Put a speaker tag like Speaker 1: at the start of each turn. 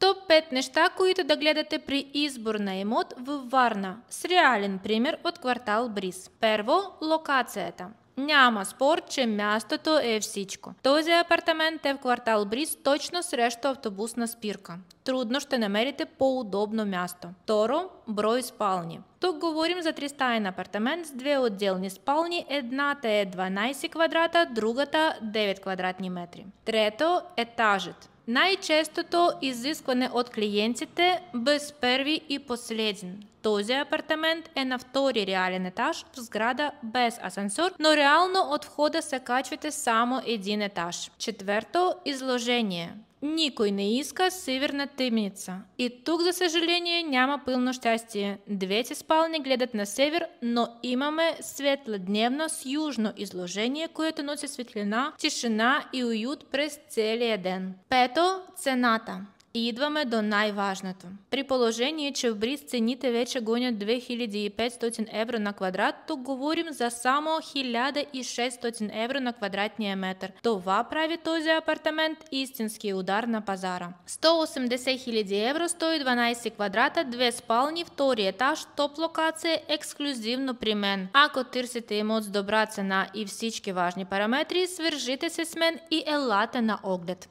Speaker 1: Топ 5 неща, които да гледате при избор на имот във Варна, с реален пример от квартал Бриз. Първо, локацията. Няма спор, че мястото е всичко. Този апартамент е в квартал Бриз, точно срещу автобусна спирка. Трудно ще намерите по-удобно място. Второ, брой спални. Тук говорим за тристаен апартамент с две отделни спални. Едната е 12 квадрата, другата 9 квадратни метри. Трето, етажът. Най-честото изискване от клиентите без първи и последен. Този апартамент е на втори реален етаж в сграда без асансьор, но реално от входа се качвате само един етаж. Четвърто, изложение. Никой не иска северна темница. И тук, за съжаление, няма пълно щастие. Двете спални гледат на север, но имаме светлодневно с южно изложение, което носи светлина, тишина и уют през целия ден. Пето, цената. И идваме до най-важното. При положение, че в Бриз цените вече гонят 2500 евро на квадрат, тук говорим за само 1600 евро на квадратния метър. Това прави този апартамент истински удар на пазара. 180 000 евро, 112 квадрата, 2 спални, втори етаж, топ локация, ексклюзивно при мен. Ако търсите имот с добра цена и всички важни параметри, свържете се с мен и елате на оглед.